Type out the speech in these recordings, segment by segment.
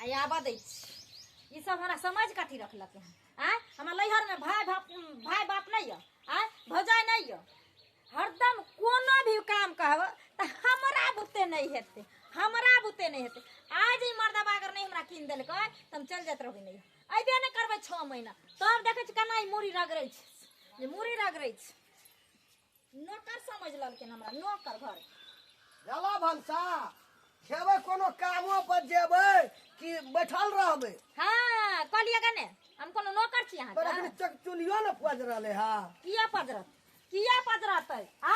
आई आबा दै ई सब हमरा समझ कथी रखलक है आ हमरा लैहर में भाई बाप नहीं है आ भौजाई नहीं है हरदम कोनो भी काम कहब त हमरा बुते नहीं हेते आज ही मर्दबा अगर नहीं हमरा कीन देलक त हम चल जात रहबे नहीं अइबे नहीं करबे 6 महीना तब देखे छ केना ई मुड़ी रगड़ै छ जे मुड़ी रगड़ै छ नौकर समझ ललके हमरा नौकर घर चलो भंसा खेबे कोनो कामो पर जेबे कि बैठल रहबे। हां कहलिए गने हम कोनो नौकर छी यहां पर अखनी चकचुलियो न पज रहले हा किया पजरत आ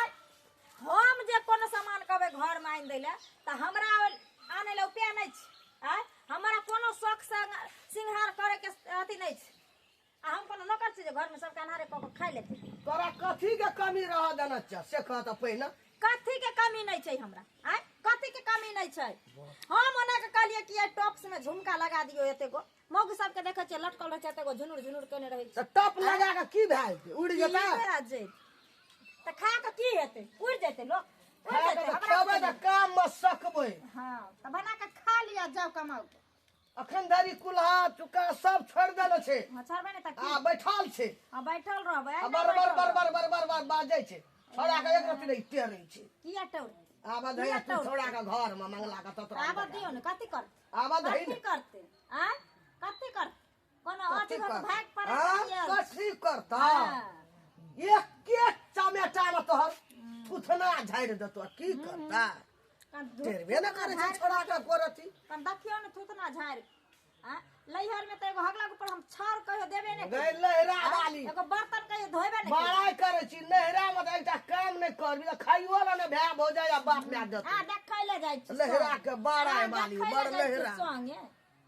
हम जे कोनो सामान कहबे घर में आइन दैले त हमरा आने ले उपाय नहीं छ आ हमरा कोनो शौक सिंगार करे के अथी नहीं छ आ हम कोनो नौकर छी जे घर में सब कन्हारे क के खाइ लेते तोरा कथी के कमी रह देना छ से कह त पहिने कथी के कमी नहीं छै हमरा आ कथी के कमी नहीं छै हम ओना के कहलिए कि ये टॉप्स में झुमका लगा दियो एते गो मौग सब के देखे छ लटकल रह छै एते गो झुनुर केने रहै छ टॉप लगा के की भाई उड़ जेता त खा के की हेते उड़ जेते लोग खाबे त काम में सकबे। हां त बना के खा लिया जाओ कमाओ अखन धरी कुल्हा चुका सब छोड़ देले छे हां छोड़बे ने त हां बैठल छे हां बैठल रहबे बर बाजै छे छोड़ा के एक रति नहीं टेरै छे किया टौर आबा धैया तू छोड़ा के घर में मंगला के ततरा आबा दियो ने कथि कर आबा धै कथि करते आ कथि कर कोनो अथि घर भाग पड़े कथि करता एक चमेटा में तोहर थुथना झाड़ देतो की करता तेरबे न करे छै छोड़ा के कोरती कन देखियो न थुथना झाड़ आ लैहर में त एगो हगला के ऊपर हम छार कहियो देबे ने गै लहरा वाली एगो बर्तन कहियो धोबे ने बड़ाई करे छी लहरा में त एकटा काम नहीं करबी त खाइयो ला ने भै भ जाय बाप में देत हां देखै ले जाय छी लहरा के बड़ाई वाली बड़ लहरा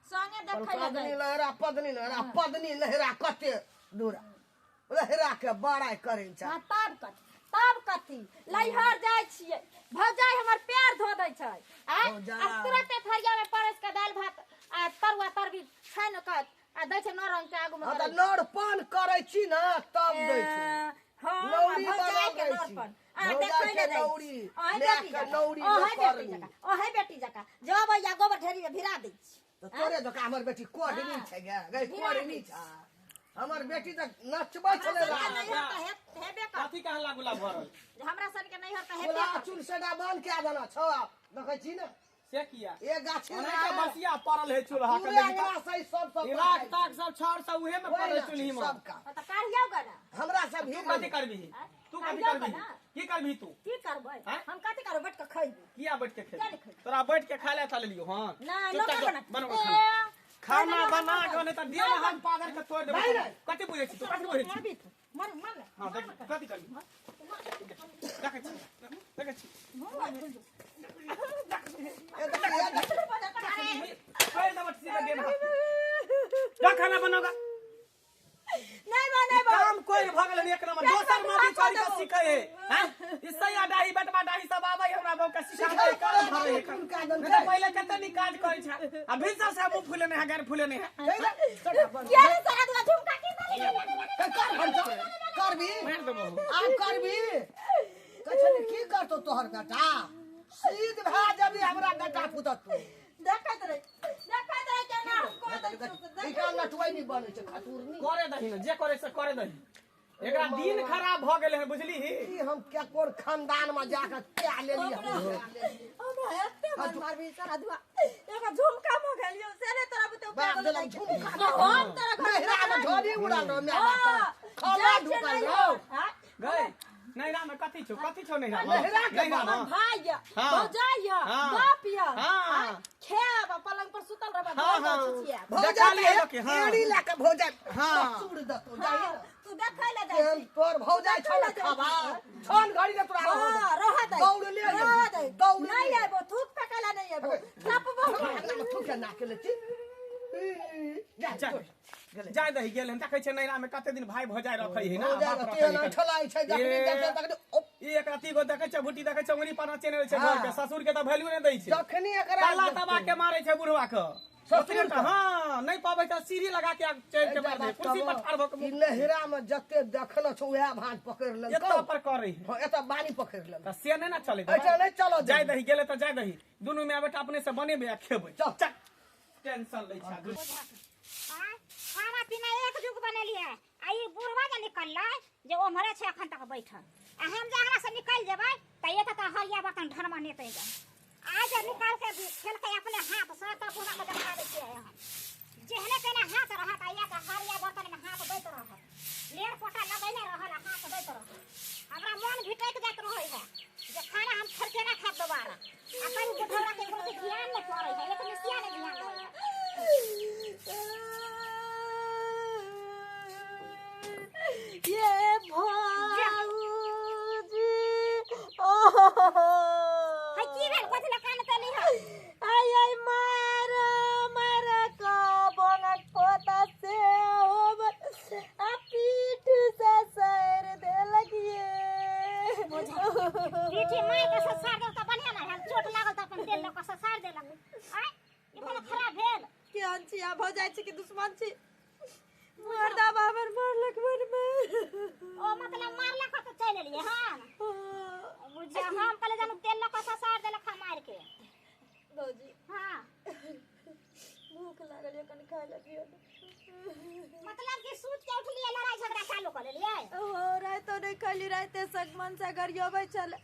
संगे देखै ले पदनी लहरा कते दूर लहरा के बड़ाई करे छ तब कथी लैहर जाय छियै भौजाई हमर पैर धो दै छै आ तुरंते थरिया में परस के दाल भात आ तरुआ तरबी छान के आ दै छै नरंग के आगू में त नरपन करे छी न तब दै छै हां नौरी भौजाई के नरपन आ देखै ले नौरी ओहे बेटी जका जब भैया गोबर ढेरी में भिरा दै छी त तोरे जका हमर बेटी कोडनी छै गै कोडनी छ हमर बेटी त नचबै छले कथि कह लागुला भरल हमरा सन के नहीं हत हेबे चुन सदा बांध के आदना छ देखै छी न से किया ए गाछी ओने के बसिया पड़ल है चूल्हा के लेकिन सही सब इराक ताक सब छड़ सब उहे में पड़ल चुल्ही में त काढ़ियाउ गना हमरा सब ही कथि करबी तू कथि करबी की करबी तू की करबै हम कथि करब बैठ के खइबी किया बैठ के खइबी तोरा बैठ के खाले त लेलियो हां ना बनो खाना बना के ने त दिया हम पागल के तोड़ देबे कथि बुझै छी तू कथि बुझै छी मन हां कथि करबी देखै छी खाना बनाओगा नहीं बने काम कोई भगल एक नंबर दोसर माटी चोरी के सीखे है हैं इसया डाही बटवा डाही सब आबै हमरा बहु के सिखाबै कर भरे है पहले कते नि काज करै छ आ भीतर से मुंह फूले नहीं है गार फूले नहीं है क्या रे सारा दुआ झुमका की करबी मार देबो आ करबी कछन की करतो तोहर बेटा सीध भा जबी हमरा बेटा पुतत तू देखत रे केना को इका नटुई नहीं बने छ खतूरनी करे दही न जे करे से करे दही एकरा दिन खराब भ गेले है बुझली ही हम क्या कोर खानदान में जाके क्या लेली हमरा एते मारबी सारा दुआ एका झुमका मो गेलियो से रे तोरा बुते पागल झुमका हम तोरा घर में ढोली उड़ाल रो मैं खाला ढुकल रो गए नहीं राम कथि छौ नहीं राम भाई भौजाई बाप या खेब पलंग पर सुतल रहबा छुचिया भौजाई एड़ी लाके भौजाई हां सुड़ द तो जाई तू देखै ले जाई तोर भौजाई छोड़ खाबा छोन घड़ी के तोरा रह दे दौड़ ले दौड़ नहीं आबो थूक फेकला नहीं आबो सब थूक के नाके ले जा दही गेल हम देखै छै नैरा में कते दिन भाई भौजाई रखै है ना बाप ठलाई छै जखनी देखै एक राती गो देखै छै बुटी देखै छै उंगली पाना चेने छै घर के ससुर के त वैल्यू नै दै छै जखनी एकरा काला तबा के मारै छै बुढ़वा के ससुर के हां नै पाबै त सीढ़ी लगा के चढ़ के मार दे कुर्सी पर ठाड़ भ के नहरा में जते देखल छ उहे भांज पकड़ ले एत पर करे एत बानी पकड़ ले त से नै ना चले एत नै चलो जाय दही गेले त जाय दही दुनु में बेटा अपने से बनेबे आ खेबै चल टेंशन ले छा खाना पीना एक जुग बनेलिए आ ई बुढ़वा जे निकललै जे ओम्हरे छै अखन तक बैठल आ हम जहाँ से निकल जेबै त ये त हरिया बर्तन ढरमा नेतै जा आज निकाल के खेलकै अपने हाथ से तब बुढ़ा के देखा दै छियै हम जेहने तेने हाथ रहत आ या हरिया बर्तन में हाथ दैत रहत लेर पोटा लगैले रहल आ हाथ दैत रहत हमरा मन भिटक जात रहै है जे खाना हम खर्चे ना खाब दोबारा आ कहीं बुढ़वा के कोनो ध्यान नहीं पड़ै है एक निसिया नहीं ध्यान दै ये भौजी है की भेल कथि ला कान तली है आई आई मारा मारा का बनक पोता से हो आ पीठ से सर दे लगिए पीठी मार के ससार दे त बढ़िया ना है चोट लागल त अपन तेल लक ससार देलक आय ई कोनो खराब भेल केहन छी आ भौ जाइ छी कि दुश्मन छी मर्दा बाबर मारलक मन में ओ मतलब मारलक त चल एलिए हां बुझे हम कले जानू तेल लक ससार देलक मार के भौजी हां भूख लागल है कनी खाए लगियो मतलब कि सूत के उठलिए लड़ाई झगड़ा चालू कर लेलिए ओ रातो नहीं खाली राते सगमन से गरियोबै चले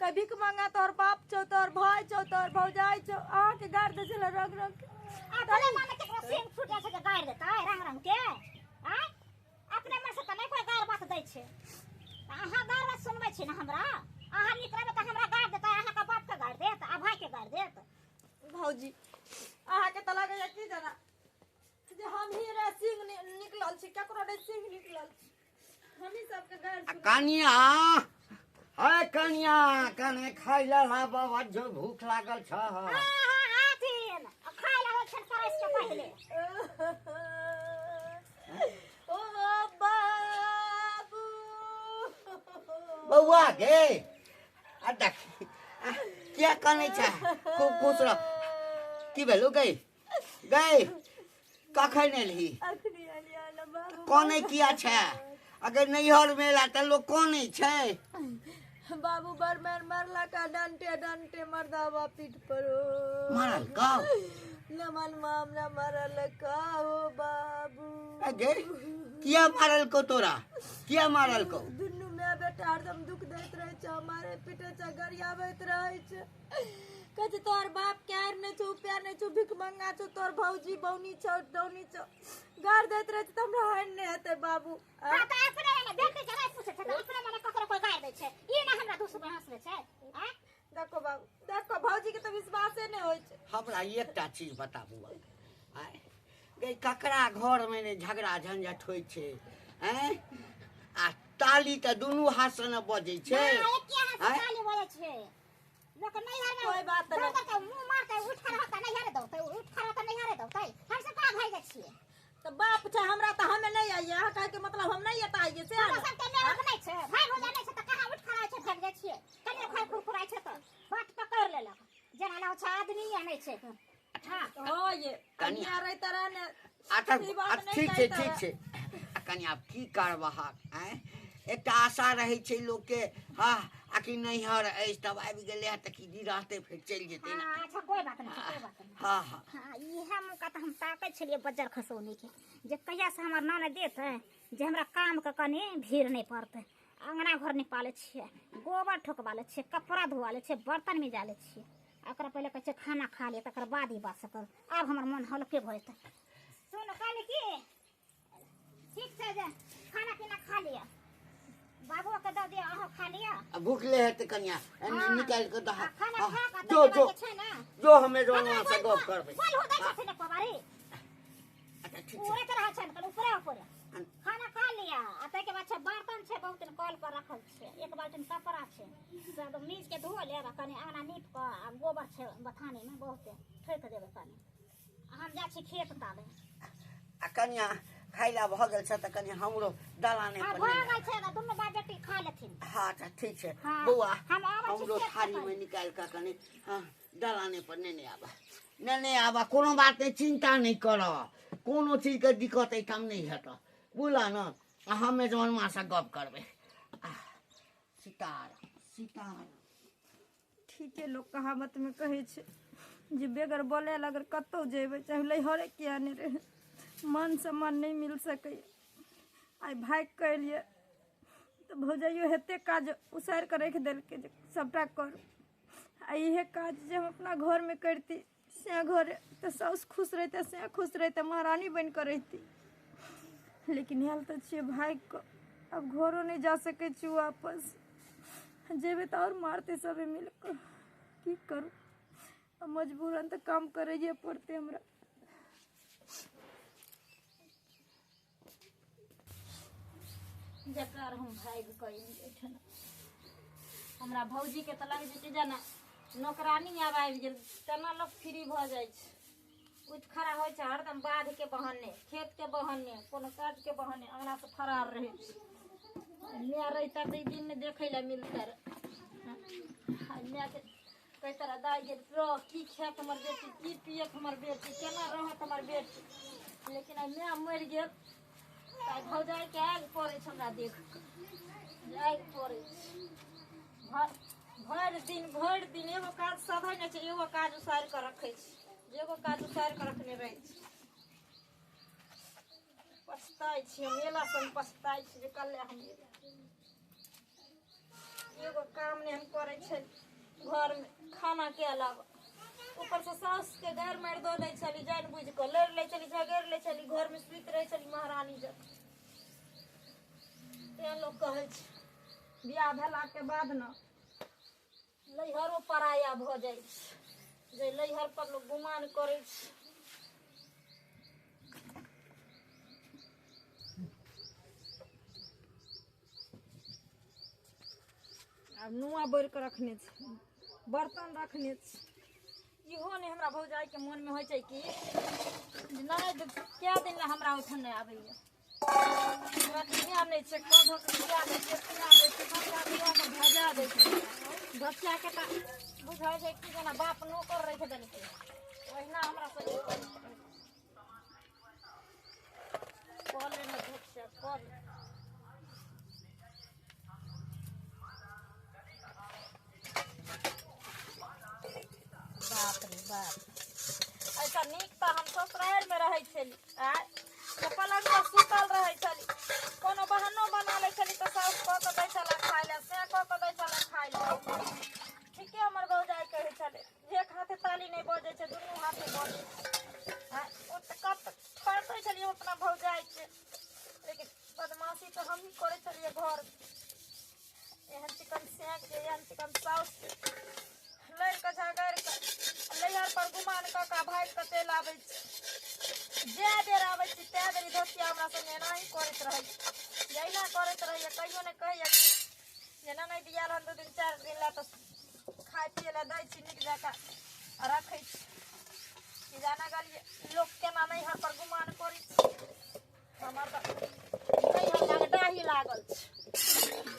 कभी के मांगा तोर बाप छौ तोर भाई छौ तोर भौजाई छौ आ के गाड़ दे चले रंग रंग अपने मन के सिंह फूट जाय छै के गाड़ देता है रंग रंग के आय अपने मन से त नहीं कोई गाड़ बात दै छै अहाँ गाड़ बात सुनबै छी ना हमरा अहाँ निकलबे त हमरा गाड़ देता अहाँ का बाप के गाड़ देत आ भाई के गाड़ देत भौजी आहा के त लागै की जना जे हम ही रे सिंह निकलल छी ककरो रे सिंह निकलल छी हमही सब के गाड़ कनिया हाय कनिया कने खाइला ला बाबा जो भूख लागल छ आथिन खाइ लागल छन परस के पहिले ओ बाबू बौआ गे आ देख क्या कने छ खूब खुश रह की भेलो गई गई कखन एलही अखनी आलिया ना बाबू कोने किया छ अगर नैहर में ला त लोग कोने छै बाबू बरमर मरला का डंटे डंटे मर्दावा पीठ पर मारल का नमन मामला मरल का हो बाबू अगे किया मारल को तोरा किया मारल को दुन्नू में बेटा हरदम दुख देत रहे छ हमारे पीठे छ गरियाबैत रहे छ कज तोर बाप क्यार ने छु प्यार ने छु भिख मंगा छु तोर भौजी बौनी छ डौनी छ गार देत रहे छ त हमरा हन ने हेते बाबू हां त अपने ने बेटी जरा पूछे छ अपने मने ककरो कोई गाड़ दै छै ई ना हमरा दूसरे हंसले छै हैं देखो बाबू देखो भौजी के तो विश्वासे नहीं होय छै हमरा एकटा चीज बताबू आय गई ककरा घर में ने झगड़ा झंझट होय छै हैं आ ताली त दुनू हाथ से न बजै छै एक के हाथ से ताली बजे छै लोक नहीं हर कोई बात नहीं तो मुंह मारते उठ खड़ा होता नहीं हरे दौते उठ खड़ा होता नहीं हरे दौते हम से का भाई जाइ छिए तो बाप छ हमरा त हमें नहीं आइए हां कहे के मतलब हम नहीं एता आइए से हम सब के मेरा नहीं छै भाई भोजा नहीं छै त कहां उठ खड़ा छै भाग जाइ छिए कने खोय फुरफुराय छै त बात पकड़ लेलक जना लाउ छ आदमी या नहीं छै हां हो ये कन्या रही तरह ने अच्छा ठीक छै कनी आब की करबहा हैं एकटा आशा रहै छै लोग के हां आकि नैहर ऐस तब आबि गेले त की दी रहते फिर चल जेते ना अच्छा कोई बात नहीं हां हां हां ई हम का त हम ताकै छलिए बज्जर खसौनी के जे कहिया से हमर नाना देते जे हमरा काम के कने भीड़ नहीं पड़ते अंगना घर निपाले छिए गोबर ठोकवाले छिए कपड़ा धोवाले छिए बर्तन में जाले छिए एकरा पहले कहे खाना खा ले तकर बाद ही बात कर अब हमर मन हल्के भ जेते सुन कहले की ठीक छै जे खाना पीना खा लिया बाबू के दे दे अहो खा लिया भूखले है त कन्या निकाल के दहा खाना खा के जो जो छै ना जो हमें रोना से गप करबे बोल हो दै छै ने पवारी अच्छा ठीक पूरे तरह छै कल ऊपर ऊपर खाना खा लिया आ तै के बाद छै बर्तन छै बहुत कल पर रखल छै एक बाल्टी कपड़ा छै सब मीज के धो ले कनी आना नीप के आ गोबर छै बथानी में बहुते ठोक देबे कनी हम जा छी खेत ताले आ कन्या खाइला भ गेल छ त कन्या हमरो दलाने हां पर भ गेल छै ना दुनु बाप बेटी खा लेथिन हां अच्छा ठीक छै हाँ, बौआ हम आबै छी हमरो खेत थारी पर। में निकाल के कनी हां दलाने पर नेने आबा कोनो बात नहीं चिंता नहीं कर कोनो चीज के दिक्कत है काम नहीं हेत बुला न हमें जवन मां से गप करबे सीताराम सीताराम ठीक है लोग कहावत में कहे छे जे बेगर बोले अगर कतौ जेबै चाहे लैहरे किया नहीं रहे मान सम्मान नहीं मिल सके। आई भाग के एलिए तो भौजाइयो हेते काज उसार के रख देलकै जे सबटा कर। आ इहे काज जे हम अपना घर में करती से घर तो साउस खुश रहते से खुश रहते महारानी बन कर रहती। लेकिन हाल तो छे भाग के अब घरों नहीं जा सके छी वापस जेबे तो और मारते सबे मिल कर की करूँ। अब मजबूरन तो काम करे पड़ते हमरा। जकर हम भाग कइली हमरा भौजी के त लग जेते जना नौकरानी आब आबि गेल तेना लोग फ्री भ जाइ छै। उठ खड़ा होइ छै हरदम बाध के बहाने खेत के बहाने कोनो काज के बहाने अंगना से फरार रहे छै। मैं रहता तो दिन में देखे ला मिलता मैं कहता रहा दाई गे रह की खात हमर बेटी की पियत हमर बेटी केना रहत हमर बेटी। लेकिन मैं मर गेल भौजाई के आग पड़े हमरा देख आग पड़े भरि दिन एगो काज सधै नहीं छै एगो काज उसार के रखे छै एगो काज उसार के रखने रहे छै। पछताई छी मेला सन पछताई छी जे कल्ले हम एगो काम नहीं हम करे छै घर में खाना के अलावा ऊपर से सास के घर मार दो दै चली जान बुझ के लड़ ले चली झगड़ ले चली घर में सुत रहे चली महारानी जब ते लोग कहे छै बियाह भेला के बाद न लैहरो पराया भ जाइ छै जे लैहर पर लोग गुमान करे छै। अब नुआ बोर के रखने छै बर्तन रखने छै इहो नहीं हमरा भौजाई के मन में हो छै कि नहीं क्या दिन ला हमरा उठन नहीं आबैया हमरा नहीं छै कधो के बिया नहीं छै पिया दे छै बच्चा बिया में भेजा दे छै बच्चा के त बुझाय छै कि जना बाप नौकर रह छै देलकै ओहिना हमरा से कॉल में धोखा कॉल बाप रे बाप ऐसा नीक तो हम ससुराल में रहे छली तो पलंग पर सुतल रहे छली कोनो बहानो बना ले छली तो साउस कह के दै छला खाय ले से कह के दै छला खाय ले ठीके हमर भौजाई कहे छले एक हाथे ताली नहीं बजे छै दुनू हाथे बजे ओ त कत फड़ते छली अपना भौजाई के। लेकिन बदमाशी तो हम ही करे छलिए घर एहन चिकन सेक जे एहन चिकन साउस लड़ के झगड़ के लैहर पर गुमान का भाग के चल आबै जे देर आबै छी ते देर धोतिया हमरा संगे नहीं करैत रहे जैना करैत रहिए कहियो ने कहिए जेना नहीं दियाल हम 2 दिन 4 दिन ला तो खाए पिए ला दै छी नीक जका रखे छी कि जाना गलिए लोग केना नहीं हर पर गुमान करै छी। हमर त नहीं हर लगडाही लागल छै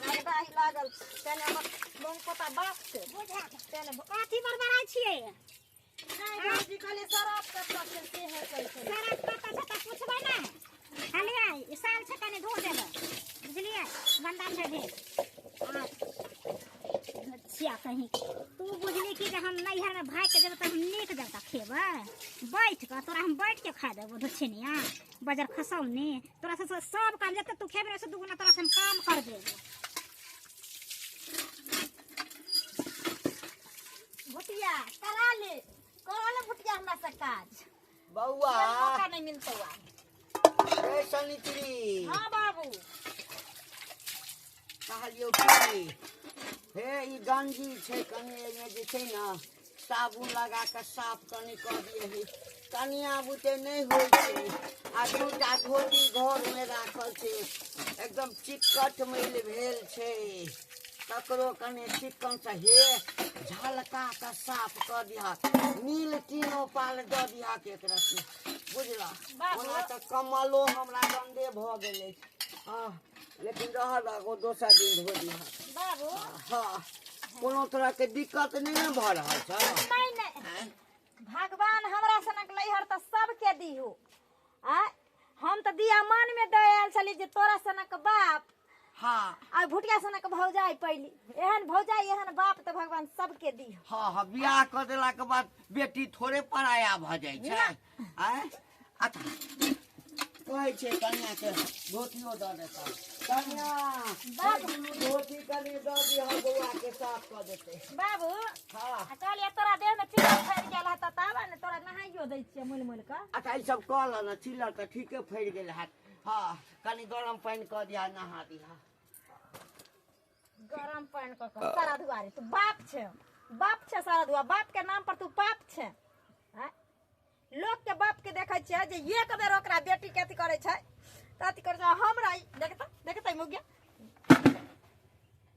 लगडाही लागल छै तेने हमर लोग पोता बाप से बुझा तेने अथी बरबराई छियै नहीं बाबूजी कहले शराब कत्ता से है कैसे शराब कत्ता से त पूछबै ना हलिया ई साल से कने धो देबै बुझलिए गंदा छै भेल आ छिया कहीं तू बुझली कि जे हम नैहर में भाग के जेबै त हम नीक जका खेबै बैठ के तोरा हम बैठ के खा देबो धछनिया बजर खसौनी तोरा से सब काम जते तू खेबै से दुगुना तोरा से हम काम कर देबो। भुटिया करा ले भुटिया हमरा से काज बउआ मौका नहीं मिलतो ए सनित्री हां बाबू कहलियो कि हे ई गंजी छै कने में जे छै ना साबुन लगा के साफ कने कर दिए कनिया बुते नहीं होय छै आ दूटा धोती घर में राखल छै एकदम चिकट मैल भेल छै ककरो कने चिकन से हे झलका के साफ कर दिया नील तीनो पाल द दिया के एकरा से बुझला ओना त कमलो हमरा गंदे भ गेलै लेकिन रह लागो दोसर दिन धो दिया बाबू हाँ कोनो तरह के दिक्कत नहीं न भ रहल छ नहीं भगवान हमरा सनक लैहर त सबके दिहु आ हम त दिया मन में दयाल छली जे तोरा सनक बाप हाँ आ भुटिया सना के भौजाई पैली एहन भौजाई एहन बाप तो भगवान सबके दी हाँ हाँ बियाह कर देला के बाद बेटी थोड़े पराया भ जाय छै आय अच्छा कहै छै कन्या के धोतियो द देता कन्या धोती कनी द दी हम बौआ के साफ कर देते बाबू हाँ कहलिए तोरा देह में चिल्ला फैर गेल है त ताबे ने तोरा नहाइयो दै छियै मुल मुल के अच्छा ई सब कह ल न चिल्लर त ठीके फैर गेल है हाँ कनी गरम पानी क दिया नहा दिया गरम पानी क सारा दुआरे तू बाप छे सारा दुआ बाप के नाम पर तू पाप छे हैं लोग के बाप के देखै छै जे एक बेर ओकरा बेटी के अथी करै छै त अथी करै छै हमरा देखत मुगिया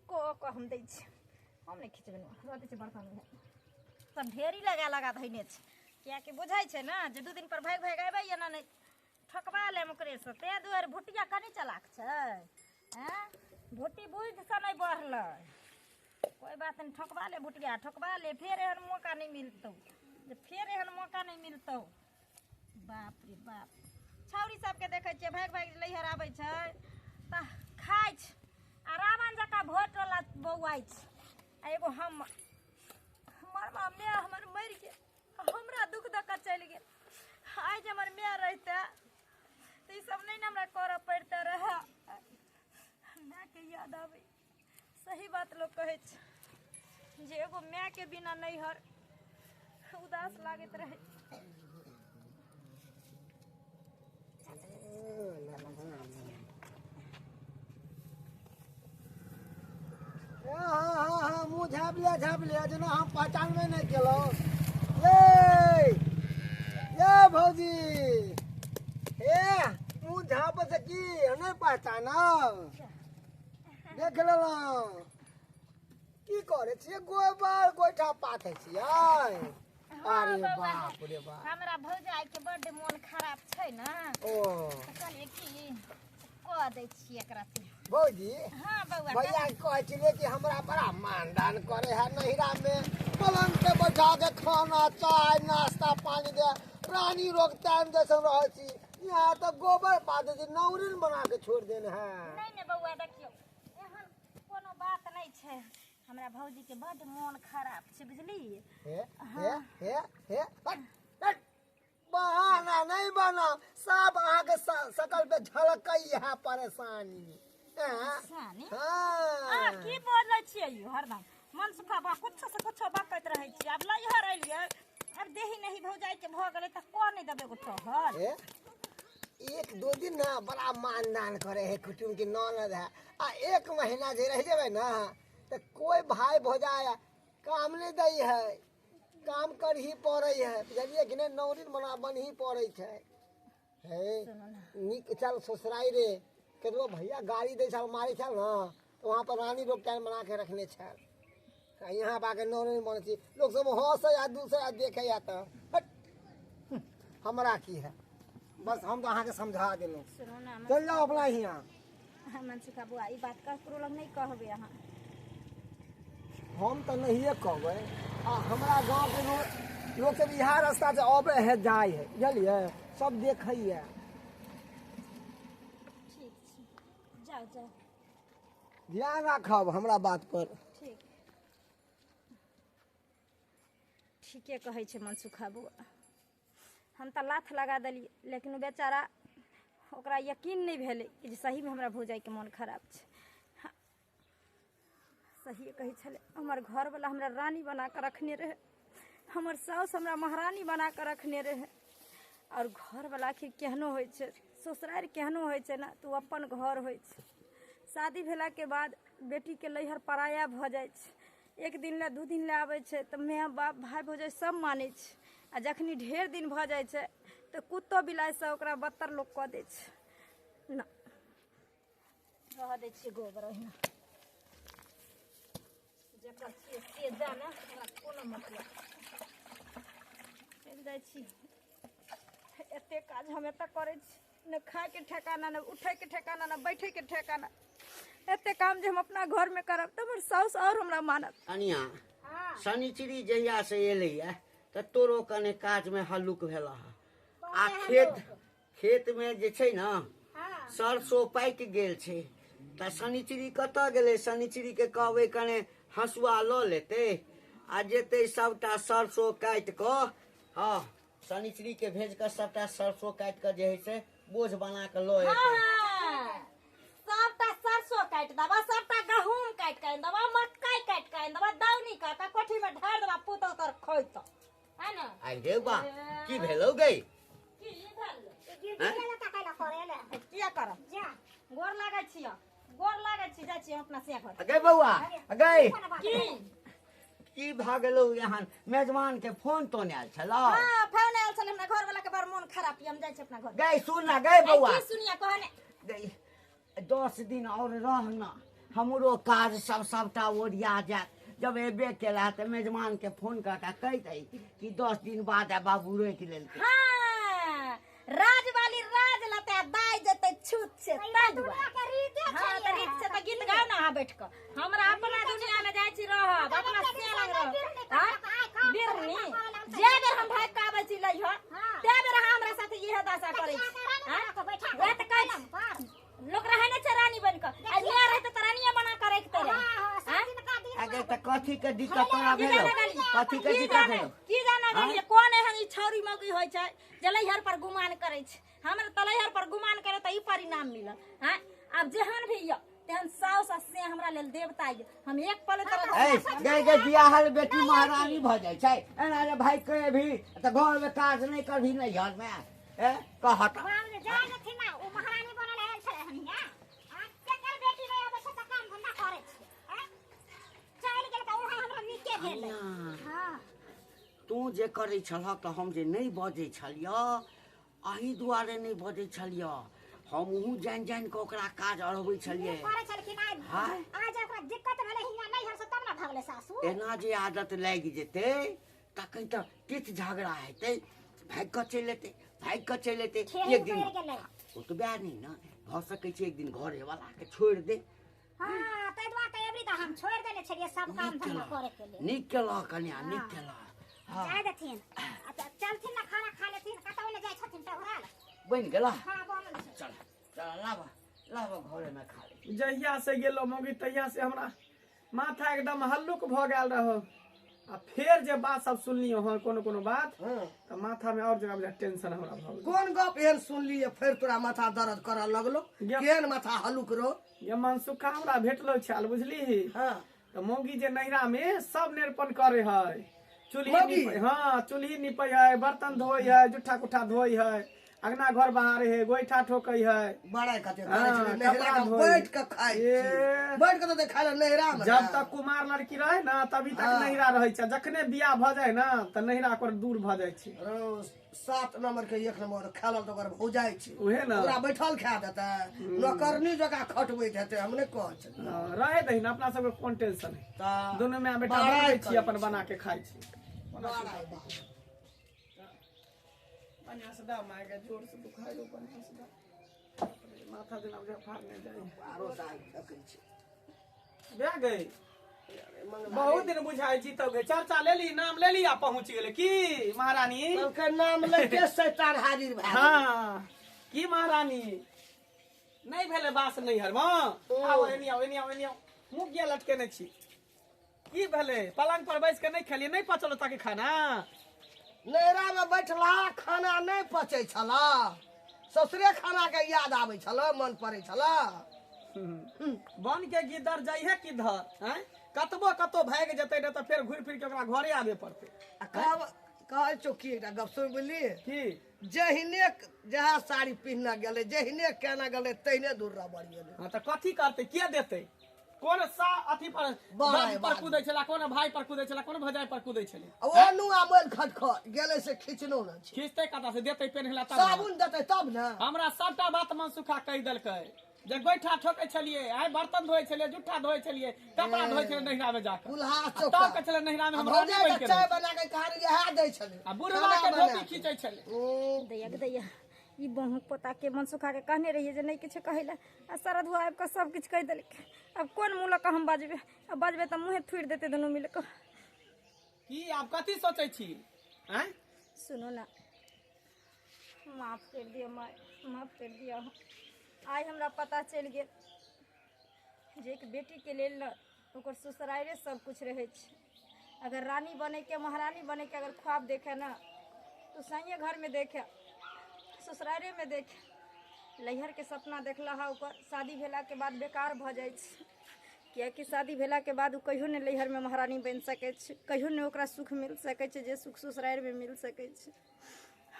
को हम दै छी हम नहीं खिचबे न रोते छै बर्तन में सब ढेरी लगा धइने छै किया कि बुझाइ छै ना जे 2 दिन पर भाग आबै या ना नहीं ठकबा ले ओकरे से ते दुआरे भुटिया कनी चलाक छै हैं भुटी बुझ से नहीं बढ़लै कोई बात नहीं ठकबा ले भुटिया ठकबा ले फिर एहन मौका नहीं मिलतौ बाप रे बाप छौरी सबके देखै छियै भाग लैहर आबै छै त खाइ छै आ रावण जकाँ भोट वाला बौआइ छै आ एगो हमर मामे हमर मरि गेल हमरा दुख दऽ कऽ चलि गेल आइ जे हमर माय रहिते तऽ ई सब नहीं न हमरा करऽ पड़ते रहे माय के याद आबै सही बात लोग कहै छै जे एगो माय के बिना नैहर उदास लागत रहे हाँ मुँह झाँप लिया जना हम पहचानबे नहीं केलो ये भौजी मुँह झाँप से की नहीं पहचानब देख लेलहुँ की करे छियै गोबर गोइठा पाथे छियै अरे बाप रे बाप हमरा भौजाई के बड्ड मन खराब छै ना ओ कहलिए की कह दै छी एकरा से भौजी हां बौआ भैया कहै छलै कि हमरा बड़ा मानदान करे है नहिरा में पलंग पे बैठा के खाना चाय नाश्ता पानी दे रानी रोग टाइम जैसे रहे छी यहाँ तो गोबर पाथे छी नौरिन बना के छोड़ देने है नहीं ने बौआ देखियो एहन कोनो बात नहीं छै हमरा भौजी के बड्ड मन खराब छै बुझली बहाना नहीं बना सब आगे सकल पे झलकई है परेशानी सानी की बोलै छियै यौ हरदम मन सुखा बा कुछ से कुछ बकैत रहै छी अब लइहर एलियै अब देही नहीं भौजाई के भ गेलै त को नहीं देबे गो ठहर 1-2 दिन ना बड़ा मानदान करे है कुटुम की ननद है आ 1 महीना जे रह जेबे ना तो कोई भाई भौजाई काम नहीं दै है काम कर ही पड़े है बुझलिए कि नहीं नौरिन बन ही पड़े है निक चल ससुराई रे केतबो भैया गाड़ी दे छल मारे छल ना तो वहाँ पर रानी रोक टाइम बना के रखने छल यहाँ बाके नौरिन बन छी लोग सब हंसे या दूसरा देखे या तो हमरा की है बस हम तो अहाँ के समझा देलहुँ चल जाओ अपना यहाँ मनसुखा बुआ ई बात ककरो लग नहीं कहबे अहाँ हम तो नहीं कहबै आ हमरा गाँव के लोग सब इएह रास्ता से अबे है जाए है बुझलिए सब देखै है ठीक छै जाओ ध्यान राखब हमरा बात पर ठीके कहै छै मनसुखा बुआ हम तऽ लाथ लगा देलियै लेकिन बेचारा ओकरा यकीन नहीं भेलै कि जे सही में हमरा भौजाई के मन खराब छै सही कहै छलै हमर घरवाला हमरा रानी बना के रखने रहे हमर साउस हमरा महारानी बना के रखने रहे और घरवाला आखिर केहनो होइ छै ससुराल केहनो होइ छै ना तू अपन घर होइ छै शादी भेला के बाद बेटी के लैहर पराया भ जाइ छै 1 दिन ला 2 दिन ला आबै छै तऽ माय बाप भाई भौजाई सब मानै छै आ जखनी ढेर दिन भ जाइ छै तऽ कुत्तो बिलाइ से ओकरा बदतर लोग कऽ दै छै ना रह दै छियै गोबर ओहिना जेकर छियै से जाने हमरा कोनो मतलब चलि जाइ छी एते काज हम एतऽ करै छी न खाए के ठेकाना न उठै के ठेकाना न बैठे के ठेकाना एते काम जे हम अपना घर में करब तऽ हमर साउस और हमरा मानत अनिया शनिचरी जहिया से एलैया तऽ तोरो कने काज में हल्लुक भेला आ खेत में जे छै ना सरसों पाकि गेल छै त शनिचरी कतऽ गेलै? शनिचरी के कहबै कने हसुआ लऽ लेतै आ जेतै सबटा सरसों काटि कऽ। हाँ, शनिचरी के भेज कऽ सबटा सरसों काटि कऽ जे है से बोझ बना कऽ लऽ एतै। हाँ, सबटा सरसों काटि देबा, सबटा गहूम काटि कऽ देबा, मकई काटि कऽ देबा, दौनी कऽ के कोठी में ढार देबा, पुतौ तर खोइत है ना। आई रे बा, की भेलौ गई? की भेल? गिरगिट ले का कैला करे ले किया करब? जा गोर लागै छिय, गोर लागै छी, जाइ छी अपना से घर। गई बौआ, गई की की भऽ गेलौ? यहाँ मेजबान के फोन तो आयल छलौ? हाँ, फोन आयल छलै, हमरा घर वाला के बड़ मोन खराब हम जाइ छी अपना घर। गई सुन ना गई बौआ, की सुनिया कहने गई 10 दिन और रहना, हमरो काज सबटा ओरिया जात। जब एबे केला त मेजबान के फोन करके कह दे कि 10 दिन बाद आ बाबू रोकि लेलकै। हाँ, राज वाली राज लते दाई जते छूत से ताई दुआ। के रीते हाँ, त रीत से त गीत गाओ ना बैठ के। हमरा अपना दुनिया में जाइ छी रहब, अपना से लग रहब। हां, बिरनी जे बेर हम भाग के आबै छी लइह, ते बेर अहाँ हमरा साथे इहे दशा करै छी। हां, वे त कहै लोग रहे ने रानी बन के, आ ले रहते त रानिया बना के रखते रहे। हां, अगे त कथी के दिक्कत तोरा भेलौ? कथी के दिक्कत भेलौ? की जाना गलिए कोन एहन ई छौरी मौगी होय छै जे लइहर पर गुमान करे छै। हमरा त लइहर पर गुमान करे त ई परिणाम मिलल। हां, अब जेहन भी य तेहन साउस से हमरा लेल देवता य। हम एक पल तरह ए गई बियाहल बेटी महारानी भ जाइ छै। एना रे भाई कहे भी त घर में काज नहीं करभी नहीं घर में ए कहत। बाप रे जा न थी ना ओ महारानी बनल है छे हनिया आ केकर बेटी नहीं आबे छै त काम धंधा करे छै। हां, चल गेल त ओ हमरा नीके भेल। हां, तू जे करै छलह त हम जे नहीं बजै छलिय, अही दुआरे नहीं बजै छलिय। हम ऊ जान जान के ओकरा काज अड़बै छलियै। करे छलखिन आज ओकरा दिक्कत भेले हिया नहीं हर से तब ना भगले सासू। एना जे आदत लागि जेतै तखन त किछ झगड़ा हेतै, भाग कऽ चलि एतै, भाग कऽ चलि एतै। एक दिन ओतबे नहीं ना भऽ सकै छै, एक दिन घरे वाला के छोड़ि दे। हां, तै दुआ त एबरी त हम छोड़ देने छलिए सब काम धंधा करे के लिए। नीक केलह कन्या, नीक केलह। हाँ, जाय देथिन अच्छा चलथिन ना खाना खा लेथिन, कतौ ने जाय छथिन टहराल। बनि गेला। हां बनल छै। चल चल लाबा लाबा घरे में खा ले। जहिया से गेलो मौगी तहिया से हमरा माथा एकदम हल्लुक भ गेल रहो। आ फिर जे बात सब सुनलियो हँ कोनो बात तो माथा में और जगह टेंशन हमरा भ गेल। कोन गप एहन सुनलिए फिर तोरा माथा दर्द करऽ लगलो? केहन माथा हलुक रो? ये मनसुखा हमरा भेटलो छल बुझली। हाँ, तो मौगी जे नैरा में सब निरपन करे है, चूल्ही मौगी? निपै, हाँ चूल्ही निपै है, बर्तन धोई है, जुठा कुठा धोई है, अगना घर बहारे है, गोईठा ठोकै है। बड़ा कते हाँ, करे छले नहरा कपड़ा के धोई। बैठ के खाई ए। छी। बैठ के तो खाए नहरा में। जब तक कुमार लड़की रहे ना तभी तक हाँ। नैरा रहे छै, जखने बियाह भ जाए ना त नैरा कर दूर भ जाए छै। 7 नंबर के 1 नंबर खेलल तो ओकर हो जाय छै। उहे ना ओकरा बैठल खा देता, नौकरनी जगह खटबै देते, हमने कह छै। रहे दही ना, अपना सबके कोन टेंशन है। ता दोनों में बेटा बड़ाई बनबै छी, करै अपन छी। बना के खाइ छी। बड़ाई बा। बढ़िया से दा माय के जोर से दुखाइ लो, बढ़िया से दा माथा दिन अब फाड़ने जाई। आरो साई थकै छै। बे गई बहुत दिन बुझाई छी तो गई चर्चा ले ली, नाम ले ली, आ पहुंच गेले की महारानी। के नाम लेके शैतान हाजिर भए गेल। हाँ की महारानी नहीं भेले बास नहीं हर आओ एनी आओ एनी आओ एनी आओ मुंह किया लटकेने छी? की भेले पलंग पर बैस के नहीं खेलिए, नहीं पचल ताकि खाना? नहरा में बैठला खाना नहीं पचे छला, ससुरे खाना के याद आवे छला, मन पड़े छला। बन के गिदर जाइए किधर हैं? कतबो कतो भाग जते न तो फिर घुर फिर के ओकरा घरे आवे पड़ते। कह चौकी एकटा गप सुन बोली की जहिने जहाँ साड़ी पहनना गेले, जहिने केना गेले तहिने दूर बढ़ गेले। हाँ तो कथी करते, के देते? कौन सा अथी पर बाय, पर बाय। कूदै छला, कौन भाई पर कूदै छला, कौन भजाई पर कूदै छले? ओनु आमल खटखट गेले से खिचनो न छै। खींचते कता से देते पेनहला तब साबुन देते तब न। हमरा सबटा बात मन सुखा कह देलकै जे गोइठा ठोकै छलिए, आइ बर्तन धोए छलिए, जुठा धोए छलिए, कपड़ा धोए छलिए नहिरा में जाके। कुल्हा तब चौका के छले नहिरा में हम भौजाई रानी बन के के चाय रही। बना के कहानी यह दै छले। आ बुढ़वा के धोती खींचे छले। दैया के दैया ई बहु पोता के मन सुखा के कहने रहिए जे नहीं किछ कहेला, आ सरद हुआ आबि के सब किछ कह देलक। अब कोन मुंह लक हम बजबे? अब बजबे त मुंहे थुड़ देते दोनों मिल के। की आप कथी सोचै छी हैं? सुनो ना, माफ कर दियो माय, माफ कर दियो। आज हमरा पता चल गेल जे एक बेटी के लेल न ओकर ससुरारे सब कुछ रहे छै। अगर रानी बने के महारानी बने के अगर ख्वाब देखे ना तो सैये घर में देखे ससुरारे में देखे। लैहर के सपना देखला है ओकर शादी भेला के बाद बेकार भ जाए छै, कियाकि शादी भेला के बाद उ कहियो ने लैहर में महारानी बन सकै छै, कहियो ने ओकरा सुख मिल सकै छै जे सुख ससुरार में मिल सकै छै।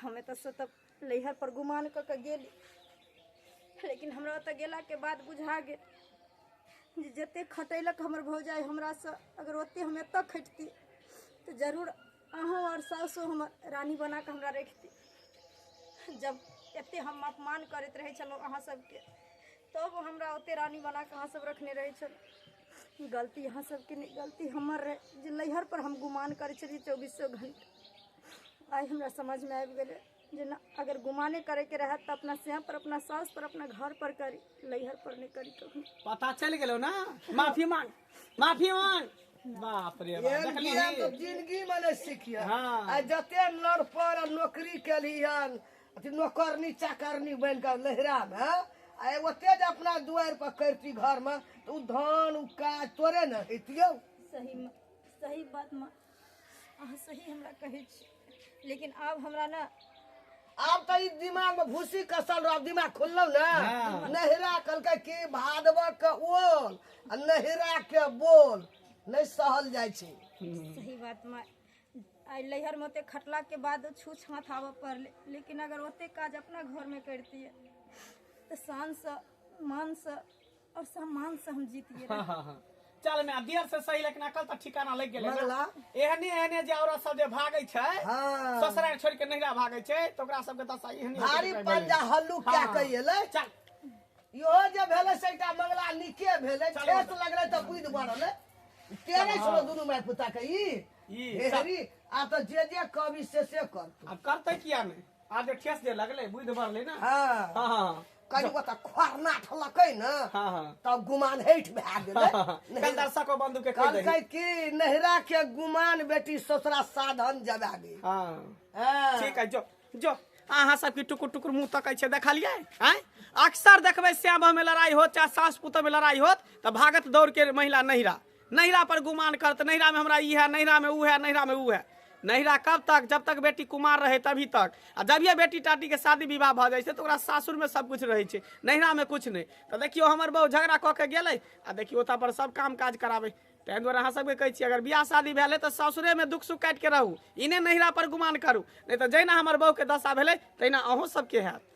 हमे तो सतब लैहर पर गुमान क के गेली, लेकिन हमरा ओतऽ गेला के बाद बुझा गेल जे जते खटैलक हमर भौजाई हमरा से, अगर ओते हम एतऽ खटती तो जरूर अहूँ और सासो हमर रानी बना के हमरा रखती। जब एते हम अपमान करैत रहे छलहुँ अहाँ सबके, तब हमरा ओते रानी बना के अहाँ सब रखने रहे छल। गलती अहाँ सबके नहीं, गलती हमर रहे जे लैहर पर हम गुमान करे छली 24 घंटा। आई हमरा समझ में आबि गेलै जे ना, अगर गुमाने करे के रहत तो अपना सेह पर, अपना सास पर, अपना घर पर करी, लैहर पर नहीं करी कभी। पता चल गेलो ना, माफी मांग माफी मांग। बाप रे बाप, एहन देखली ज्ञान तो जिंदगी में नहीं सीखिए। हाँ। आ जते लड़ पर नौकरी केलियन, नौकरनी चाकरनी बन के लहरा में, आ ओते जे अपना दुआर पर करती घर में, तो उ धान उ काज तोरे न हेतियौ। सही बात माँ, अहाँ सही हमरा कहै छी, लेकिन आब हमरा ना, अब तो ई दिमाग में भूसी कसल रह, दिमाग खुललो ना। हाँ। नहिरा कहलकै कि भादव के ओल आ नहिरा के बोल नहीं सहल जाय छै। सही बात माँ। आई लैहर में ओते खटला के बाद छूछ हाथ आबऽ पड़ले, लेकिन अगर ओते काज अपना घर में करतिए तो शान से, मान से और सम्मान से हम जीतिए। हाँ हाँ हाँ। चल मैं देर से सही, लेकिन अकल तो ठिकाना लग गेलै। मंगला। एहने एहने जे औरत सब जे भागै छै, हाँ। ससुराल छोड़ के नहिरा भागै छै, तो ओकरा सबके दशा एहने भारी होइत पंजा भेलै। हल्लू क्या हाँ। कहिएले। चल इहो जे भेलै सेटा मंगला निके भेलै, चलो। ठेस लगलै त बुझ बढ़ले। तेरे हाँ। छोड़ो दुनू माय पुता के ई ई हेरी आ तो जे कवि से कर। अब करते किया नहीं, आज जे ठेस दे लगले, बुझ बढ़ले ना। हाँ हाँ हाँ कनी ओता खरना ठलकै न, हाँ हाँ। तब गुमान हेठ भए गेलै। कल दर्शकों बंधु के कह कहलकै दही। कि नहिरा के गुमान बेटी ससुरा साधन जगाबी। हाँ हाँ। ठीक है, जो जो अहाँ सबके टुकुर टुकुर मुँह तकै छै, देखलियै हैं? अक्सर देखबै श्याम में लड़ाई होत, चाहे सास पुतोह में लड़ाई होत, तो भागत दौड़ के महिला नहिरा नहिरा पर गुमान करत, नहिरा में हमरा ई है, नहिरा में ऊ है, नहिरा में ऊ है। नहिरा कब तक? जब तक बेटी कुमार रहे तभी तक। आ जब ये बेटी टाटी के शादी विवाह भ जाए छै, तो ओकरा सासुर में सब कुछ रहे छै, नहिरा में कुछ नहीं। तो देखियो हमर बहू झगड़ा कऽ के गेलै, आ देखियो ओता पर सब काम काज कराबे। ताहि दुआरे अहाँ सबके कहै छी, अगर बियाह शादी भेलै तऽ सासुरे में दुख सुख काटि के रहू, इने नहिरा पर गुमान करू, नहीं तो जहिना हमर बहू के दशा भेलै तहिना अहूँ सबके हैत।